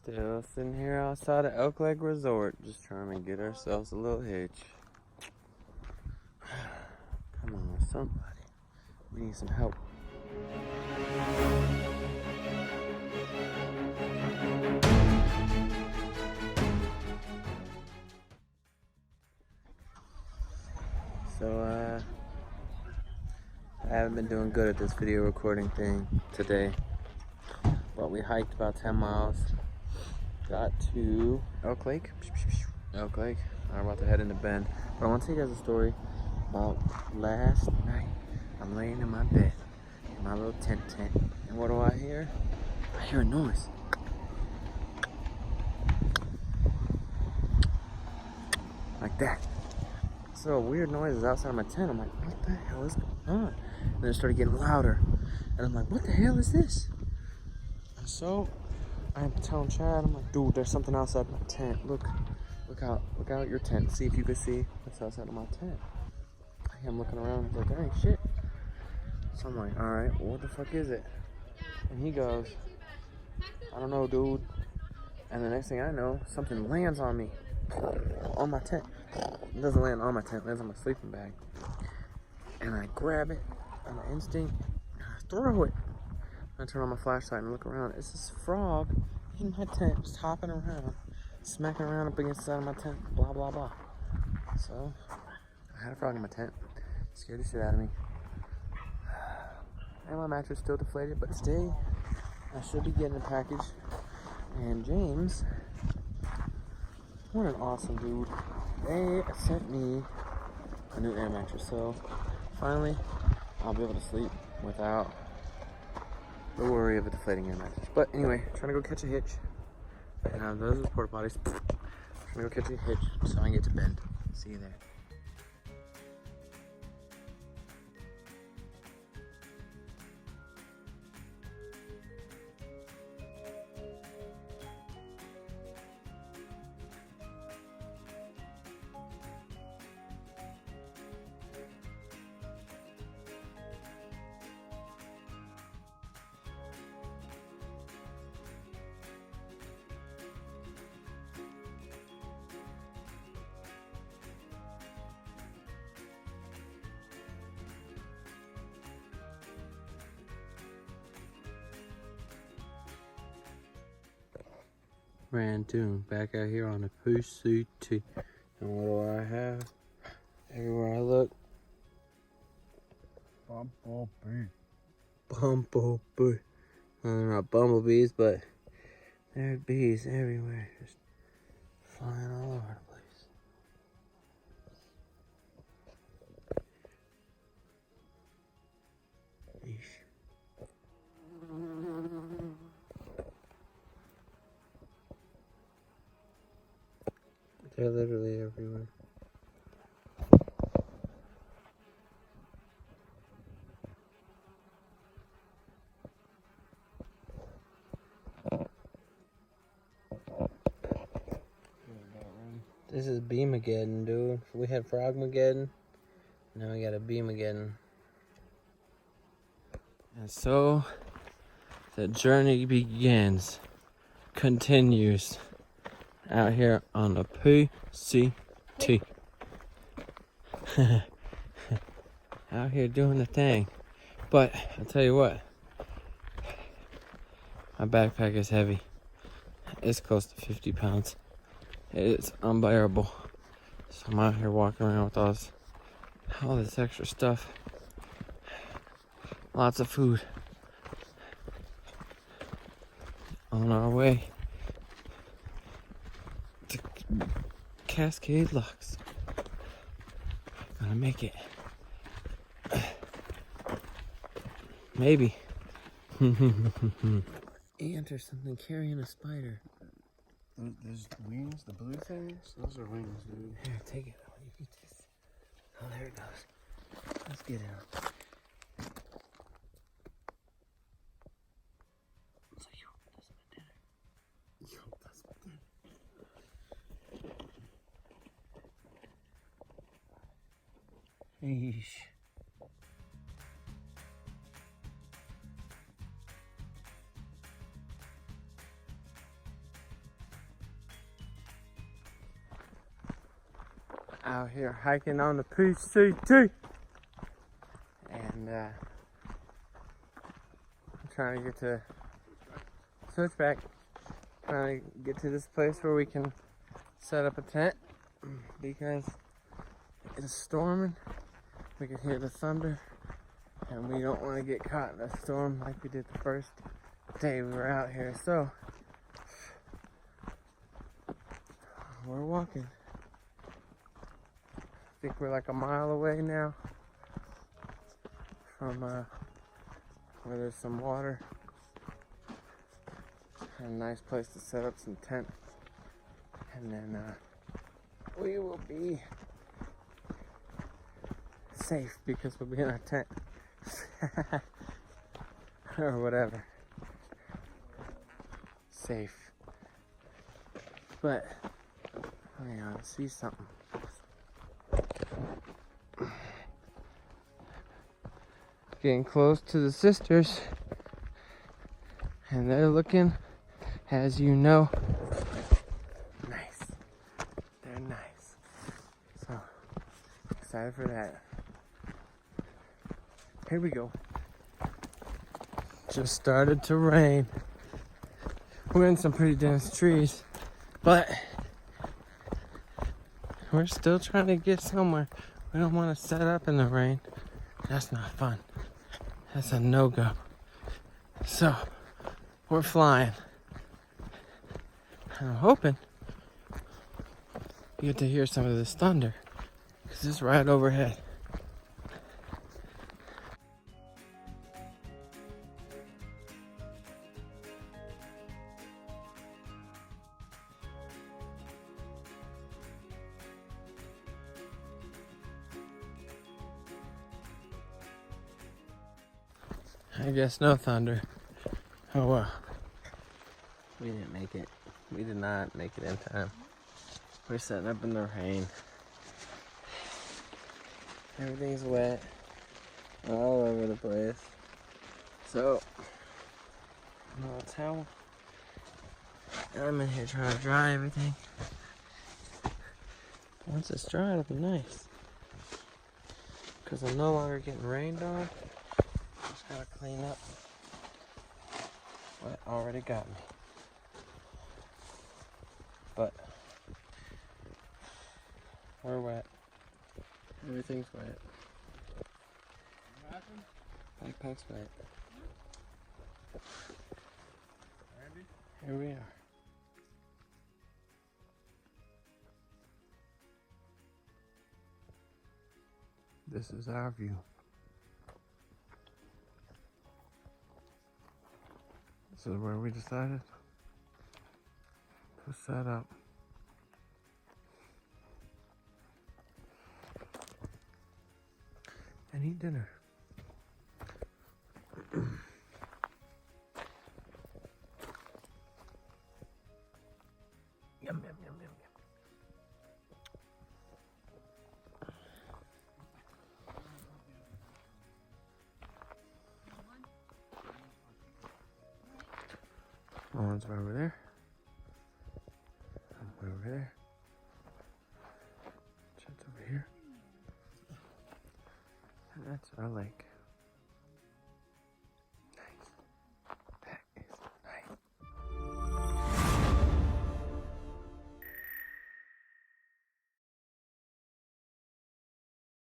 Still sitting here outside of Elk Lake Resort, just trying to get ourselves a little hitch. Come on, somebody. We need some help. So, I haven't been doing good at this video recording thing today. But we hiked about 10 miles. Got to Elk Lake. Elk Lake. I'm about to head into Bend. But I want to tell you guys a story about last night. I'm laying in my bed, in my little tent. And what do I hear? I hear a noise. Like that. So weird noises outside of my tent. I'm like, what the hell is going on? And then it started getting louder. And I'm like, what the hell is this? And so I'm telling Chad, I'm like, dude, there's something outside my tent. Look out your tent. See if you can see what's outside of my tent. I'm looking around. He's like, there ain't shit. So I'm like, all right, well, what the fuck is it? And he goes, I don't know, dude. And the next thing I know, something lands on me, on my tent. It doesn't land on my tent, it lands on my sleeping bag. And I grab it on an instinct, and I throw it. I turn on my flashlight and look around. It's this frog in my tent, just hopping around, smacking around up against the side of my tent, blah, blah, blah. So, I had a frog in my tent. Scared the shit out of me. And my mattress still deflated, but today I should be getting a package. And James, what an awesome dude. They sent me a new air mattress, so finally I'll be able to sleep without the worry of a deflating air mattress. But anyway, trying to go catch a hitch. And those are the porta potties. Trying to go catch a hitch so I can get to Bend. See you there. Randune, back out here on the PCT. And what do I have? Everywhere I look, bumblebee. Bumblebee. They're not bumblebees, but there are bees everywhere, just flying all over the place. Yeesh. They're literally everywhere. This is Beemageddon, dude. We had Frogmageddon. Now we got a Beemageddon. And so the journey begins, continues. Out here on the PCT. Out here doing the thing. But I'll tell you what, my backpack is heavy. It's close to 50 pounds. It's unbearable. So I'm out here walking around with all this extra stuff. Lots of food. On our way to Cascade Locks. Gonna make it. Maybe. Ant or something carrying a spider. There's wings, the blue things? Those are wings, dude. Here, take it. Oh, there it goes. Let's get it. Eesh. Out here hiking on the PCT. And I'm trying to get to Switchback. Trying to get to this place where we can set up a tent because it's storming. We can hear the thunder and we don't want to get caught in a storm like we did the first day we were out here. So we're walking. I think we're like a mile away now from where there's some water and a nice place to set up some tent, and then we will be safe because we'll be in our tent or whatever. Safe. But hang on, I see something. Getting close to the sisters, and they're looking, as you know, nice. They're nice. So excited for that. Here we go. Just started to rain. We're in some pretty dense trees, but we're still trying to get somewhere. We don't want to set up in the rain. That's not fun. That's a no-go. So, we're flying. And I'm hoping you get to hear some of this thunder, because it's right overhead. I guess no thunder. Oh well. We didn't make it. We did not make it in time. We're setting up in the rain. Everything's wet. All over the place. So, no towel. I'm in here trying to dry everything. Once it's dry, it'll be nice. Because I'm no longer getting rained on. Just gotta clean up what already got me. But we're wet. Everything's wet. Backpack's wet. Here we are. This is our view. This is where we decided to set up. And eat dinner. Yum, yum, yum, yum, yum. One's right over there. Way over there. Chet's over here. And that's our lake.